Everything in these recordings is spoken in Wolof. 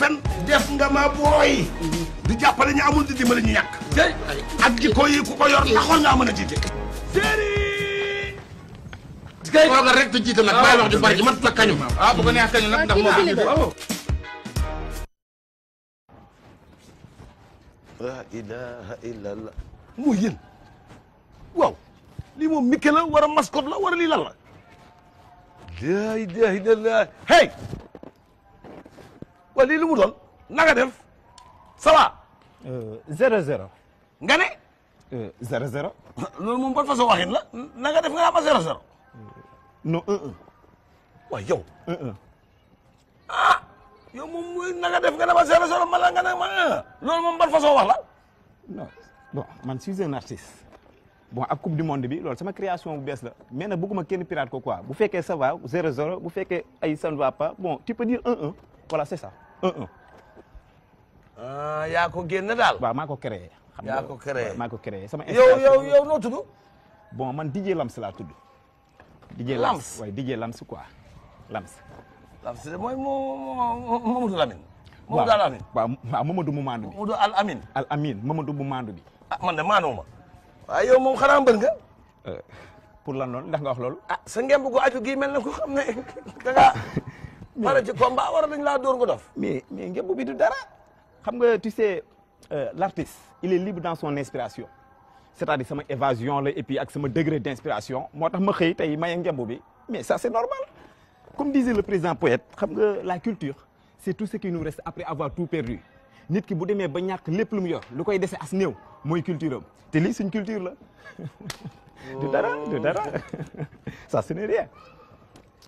fen def nga ma booy di jàppale ñu amul di dimbali ñu ñàkk ak jikko yi ku ko yor taxoon ngaa mën a jiite séeri kay toogal rek te jiite nag bàyyi wax ju bari ji man la kañu bu ko neex kañu nag ndax moo la ilaha illallah mu yéen waaw lii moom Mickey la war a mascotte la war a lii lan la la ilaha illallah hey waa lii lu mu doon na nga def ça va 0-0 nga ne 0-0 loolu moom ban façon waxin la na nga def nga naa ma 0-0 non 1-1 waaw yow 1-1 ah yow moom muy na nga def nga ne ma 0-0 ma la nga ne ma loolu moom ban façon wax la non bon man suis un artiste bon ak coupe du monde bi loolu sama création bu bees la mais nag bëgguma kenn pirate ko quoi bu fekkee ça va 0-0 bu fekkee ay ça ne va pas bon tu peux dire 1-1 voilà c'est ça 1-1 ah yaa ko génne daal waaw maa ko créé xam nga yaa ko créé maa ko créé sama yow noo tudd bon man DJ Lams laa tudd DJ Lams waaye DJ Lams quoi Lams mooy Mamadou Lamine Mamadou Al Amin waaw Mamadou mu maandu bi Mamadou Al Amin Al Amin Mamadou mu maandu bi ah man de maanuma waaye yow moom xanaa mbër nga pour lan loolu ndax nga wax loolu ah sa ngemb gu aju gii mel na ko xam ne da ngaa pare ci combat war nañ laa dóor nga dof mais ngemb bi du dara xam nga tu sais l'artiste il est libre dans son inspiration c'est-à-dire sama évasion la et puis ak sama degré d'inspiration moo tax ma xëy tey maye ngemb bi mais ça c'est normal comme disait le président poète xam nga la culture c'est tout ce qui nous reste après avoir tout perdu nit ki bu demee ba ñàkk lépp lu mu yor lu koy dese as néew mooy culture am te lii suñ culture la du dara ça ce n'est rien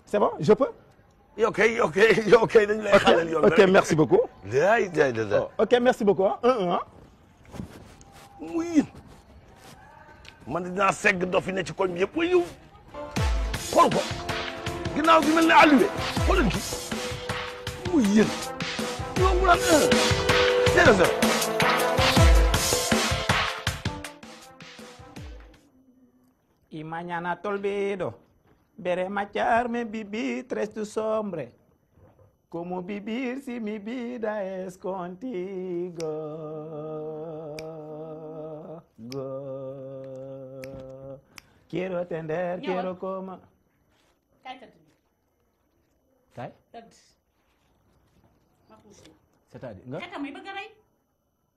c'est bon je peux ok dañu lay xalal yoon ok merci beaucoup ok merci beaucoup 1-1 muy man dinaa segg dof yi ne ci koñ bi yëpp yow xool ko ginnaaw gi mel ne alluwe xoolal ki muy yéen yow mu naan 0-0 y mañana te olvido veré marcharme vivir tres tu sombra cómo vivir si mi vida es contigo quiero atender quiero comer kay tëdd kay tëdd ma couche la c'est-à-dire nga xetam yi bëgg a rey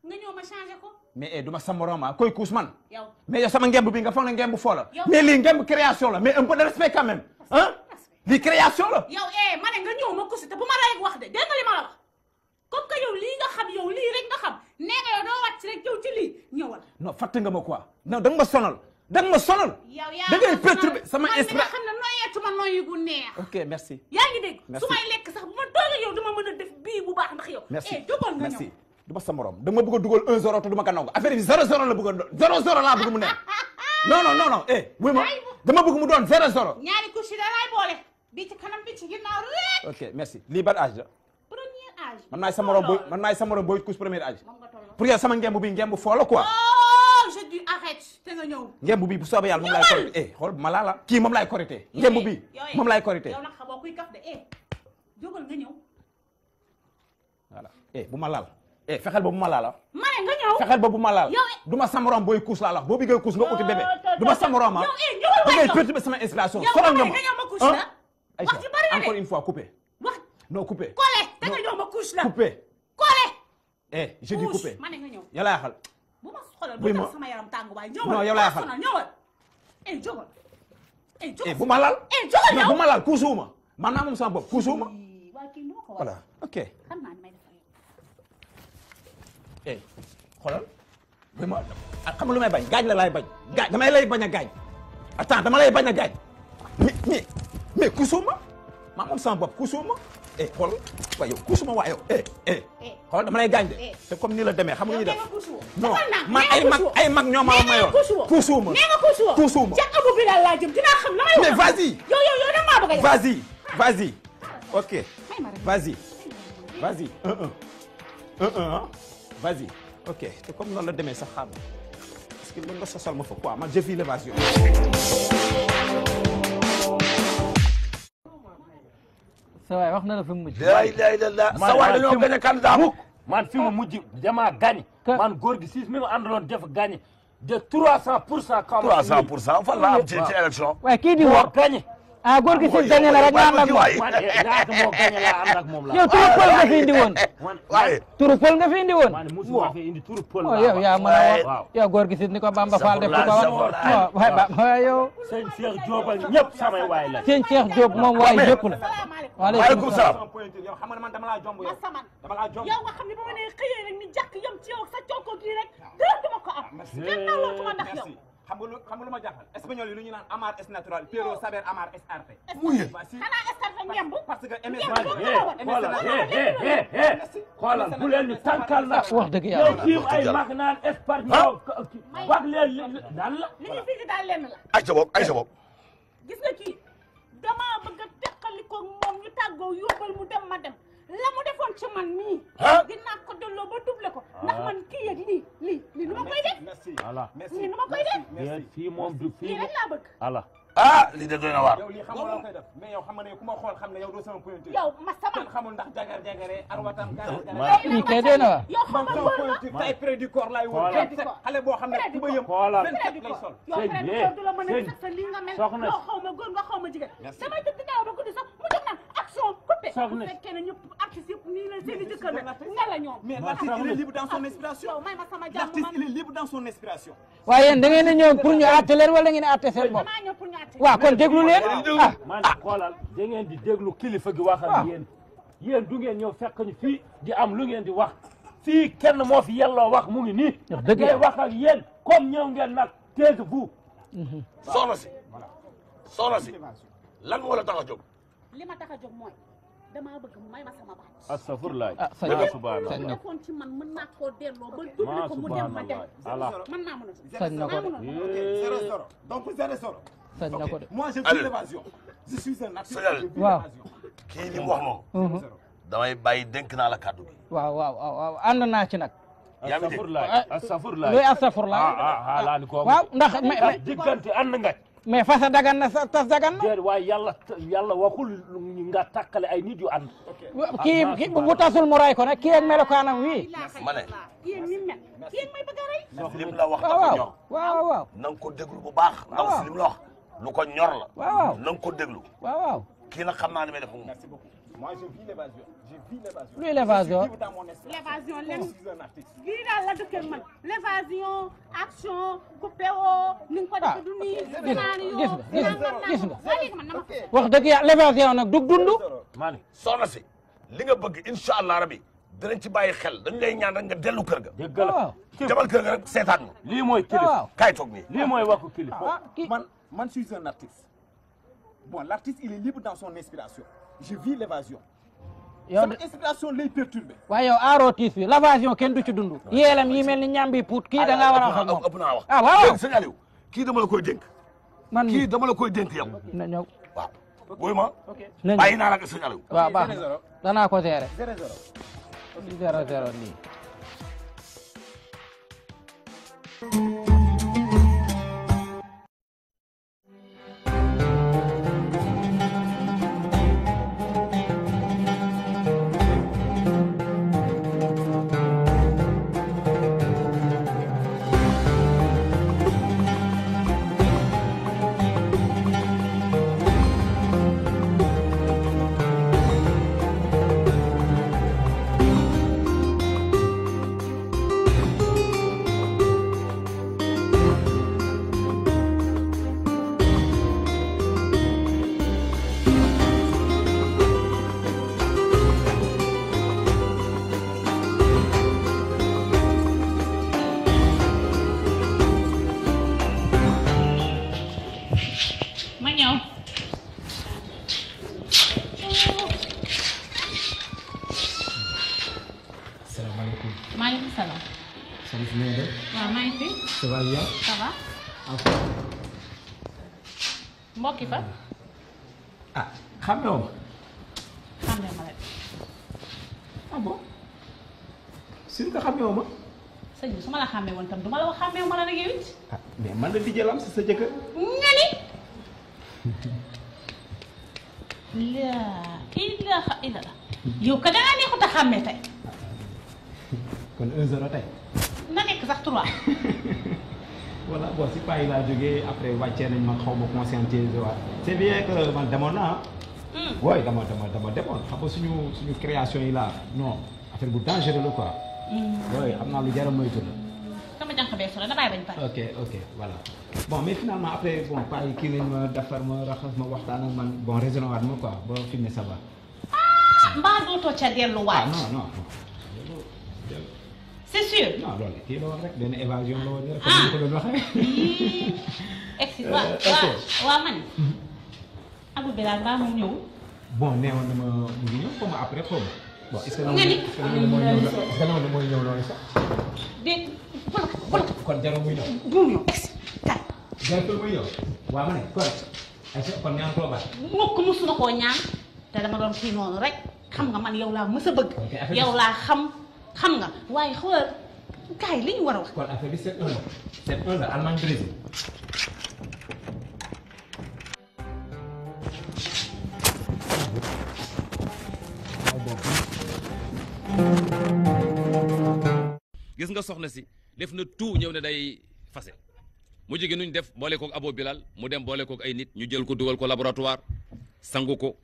nga ñëw ma changé ko mais du ma sa morom koy kuus man yow mais yow sama ngemb bi nga foog ne ngemb foo la mais lii ngemb création la mais un peu de respect quand même hein lii création la yow ma ne nga ñëw ma couche te bu ma rey wax de dégg nga li ma la wax comme que yow lii nga xam yow lii rek nga xam nee nga yow doo wàcc rek yow ci lii ñëwal non fàtte nga ma quoi non da nga ma sonal da ngay perturber sama esprit man mi nga xam ne noyeetuma noyi gu neex ok merci yaa ngi dégg su may lekk sax bu ma toogee yow dama mën a def bii bu baax ndax yow jógal nga ñëw du ma sa morom da nga ma bëgg a dugal 1-0 te du ma ko nangu affaire bi 0-0 la bëgg a doon 0-0 laa bëgg mu neex non wuy ma dama bëgg mu doon 0-0 ñaari couche yi da lay boole bii ci kanam bi ci ginnaaw rek ok merci lii ban âge la premier âge man maay sa morom booy couche premier âge pour yow sama ngemb bi ngemb foo la quoi je dis arrête te nga ñëw ngemb bi bu soobee yàlla moom laay korité xool ma laa la kii moom laay korité ngemb bi moom laay korité yow nag xamoo kuy kaf de jógal nga ñëw voilà bu ma laal fexeel ba bu ma laal ma ne nga ñëw fexeel ba bu ma laal du ma sa morom booy couche laa la boo bëggee couche nga uti bébé du ma sa morom yow ñëwal da ngay perturber sama inspiration sonal nga ma wax ci bari na de encore une fois coupé wax non coupé collé da nga ñëw ma couche la coupé collé je dis coupé ma ne nga ñëw yàlla yaxal bu ma xoolal bu tax sama yaram tàng waay ñëwal non yow laa yaxal ñëwal jógal bu ma laal jógal non bu ma laal kuusuuma man naa moom sama bopp kuusuuma voilà ok xam naa ni may def xoolal bu ma xam nga lu may bañ gaaj la laay bañ gaaj damay lay bañ a gaaj attends dama lay bañ a gaaj mais kuusuuma maa moom sama bopp kuusuuma xool waaye yow kuusuma waa yow xool dama lay gaañ de te comme ni la demee xam nga ñu def non man ay mag ñoo ma mayoon kuusuma kuusuma ca Abu Bilal laa jëm dinaa xam la may mais vas-y yow da maa bëgg a vas-y ok vas-y 1-1 vas-y ok te comme noonu la demee sax xam parce que mën nga sosal ma fa quoi man je vis l'évasion sa waay wax na la fi mu mujj. la ilaha illallah sa waay dañoo gagné candidat mukk. man fi mu mujj damaa gagné. man góor gi 6 mi ma àndaloon def gagné de 300%. 300% fan la am ci élection. waaye kii di wax gagné. ah góor gi si gagné la rek nga ànd ak moom. ñaata moo gagné laa ànd ak moom la. yow turu pël nga fi indi woon. waaye turu pël nga fi indi woon. man musuma fi indi turu pël. yow yaa mën a wax yow góor gi si ni ko Bamba Fall def ko wax. waaye yow. sëñ Cheikh Diop ak ñëpp samay waay la. sëñ Cheikh Diop moom waay ñëpp la. waaleykum salaam. yow xam nga man dama laa jomb yow. dama laa jomb yow nga xam ne ba ma nee xëyee rek ni jàkk yam ci yow sa cokko kii rek dara duma ko am. kenn nallootuma ndax yow. xam nga lu ma jaaxal espagnol yi lu ñu naan amar es natural pero saber amar es arte. xanaa estarfe ngemb. parce que xoolal bu leen ñu tànkal na. wax dëgg yàlla yow kii ay mag naan espagnol wax leen daal la. li ñu fi daal lenn la. ayca boog. gis nga kii damaa bëgg a teqali ko moom ñu tàggoo yóbbal mu dem ma dem la mu defoon ci man mii. dinaa ko delloo ba double ko. ndax man kii yëg lii nu ma koy def. voilà lii nu ma koy def. fii moom du fii lii rek laa bëgg. voilà. lii de doy na waar. yow lii xam nga loo koy def mais yow xam nga ne ku ma xool xam ne yow doo sama pointure. yow ma sama kenn xamul ndax jagar-jagaree arwatam lii kay dee na waar. yow xam nga góor la. tay près du corps laay wër. xale boo xam ne ku ba yëm. xoolal 27 lay sol. yow frère du corps du la mën a sax sa lii nga mel. soxna yow xaw ma góor nga xaw ma jigéen. damay tëdd daaw ba guddi sax mu jox naan action coupé. soxna bu fekkee ne ñëpp artistes yëpp nii la seen i jëkkër la nga la ñoom. mais l'artiste il est libre dans son inspiration. yow may ma sama jàmm l'artiste il est libre dans son inspiration. waaye yéen da ngeen a ñëw pour ñu àtte leen wala da ngeen a àtte seen bopp. damaa ñëw pour ñu àtte. waaw kon déglu leen ah. man xoolal da ngeen di déglu kilifa gi wax ak yéen du ngeen ñëw fekk ñu fii di am lu ngeen di wax fii kenn moo fi yelloo wax mu ngi nii. dëgg ngay wax ak yéen comme ñëw ngeen nag taisez-vous. soxna si lan moo la tax a jóg. li ma tax a jóg mooy damaa bëgg may ma sama baat. astafurlaay. sañ na subhanallah. sañ na ko defoon ci man mën naa koo delloo ba double ko mu dem ma dem. mën naa mën a. sañ na ko de. 0-0 donc 0-0. sañ na ko de. moi je vis l'évasion. je suis un artiste. je vis waaw. l'évasion. kii li mu wax noonu. damay bàyyi dénk naa la kàddu gi. waaw ànd naa ci nag. yaa ngi dégg astafurlaay. luy astafurlaay. laa ni ko waaw ndax diggante ànd nga. mais fasa dagan na tas dagan na. déedéet waaye yàlla waxul nga takkale ay nit yu ànd. kii bu tasul mu ray ko nag kii ak melokaanam wi. ma ne. kii ni mel kii may bëgg a rey. lim la wax dafa ñor. waaw. na nga ko déglu bu baax. ndax si lim la wax lu ko ñor la. waaw na nga ko déglu. waaw. kii nag xam naa ne may def moom. merci beaucoup. moi je vis l'évasion. je vis l'évasion. luy l'évasion. je vis dans mon esprit. l'évasion lenn je suis un artiste. lii daal la dëkkee man l'évasion action coupé woo ni nga ko defee du nii. gis nga wax dëgg yàlla l'évasion nag dug dund. maa ni soxna si li nga bëgg incha allah rabi dinañ ci bàyyi xel dañ lay ñaan rek nga dellu kër ga. dëgg la demal kër ga rek seetaan ñu. lii mooy kilifa. kaay toog nii. lii mooy waxu kilifa. man je suis un artiste. bon l'artiste il est libre dans son inspiration. je vis l'évasion. yow sama inspiration lay perturbé. waaye yow aaroo tiis bi l'évasion kenn du ci dund. yeelam yi mel ni ñambi puut kii da ngaa war a wax ak moom. ëpp naa wax. waaw. sëñ Aliou kii dama la koy dénk. man kii dama la koy dénk yow. na ñëw. waaw. booy ma. na bàyyi naa la ak sëñ Aliou. waaw baax na danaa ko gérer. 0-0. 0-0 nii. ma ñëw. salaamaaleykum. maaleykum salaam. Salif na nga def. waaw maa ngi fi. ça va bien. ça va. mbokki fa. ah xam nga ma. xam nga ma rek. ah bon. suñu ko xamee ma. sëñ bi su ma la xàmmee woon tam du ma la wax xàmmee ma la nag yow it. ah mais man la di jëlam si sa jëkkër. nga ni. laa ilaaha illallah yow ka dangaa neexut a xàmmee tey kon 1-0 tey. na nekk sax 3 voilà bon si paa yi laa jógee après wàccee nañ ma xaw ma conscientiser waat c'est bien que man demoon naa oui dama demoon xam nga suñu création yi laa non affaire bu dangereux la quoi. oui xam naa lu jar a moytu la. sama jànq bee solo na bàyyi bañ pare. ok voilà bon mais finalement après bon paa yi kii nañ ma defar ma raxas ma waxtaan ak man bon raisonné waat ma quoi ba fi mu ne ça va. mbaa dootoo ca delluwaat. non. c'est sûr. non loolu kii la woon rek benn évasion la woon rek. comme ni ko doon waxee. excuse waa man. Abou Bilal mbaa moom ñëw. bon nee woon na ma mu ngi ñëw xaw ma après xaw ma. bon est-ce que nga ni mooy ñëw loolu sax. dégg bolok kon jarul muy ñëw. bu ñëw kay. jarul muy ñëw. waaw ma ne kon ñaan koo baat. mukk musuma koo ñaan te dama doon kii noonu rek xam nga man yow laa mës a bëgg. yow laa xam nga waaye xoolal gars yi li ñu war a wax. kon affaire bi 7-1 la 7-1 la Allemagne Brésil. gis nga soxna si def na tout ñëw ne day fase mu jigéen nuñ def boole koog Abo Bilal mu dem boole koog ay nit ñu jël ko dugal ko laboratoire sangu ko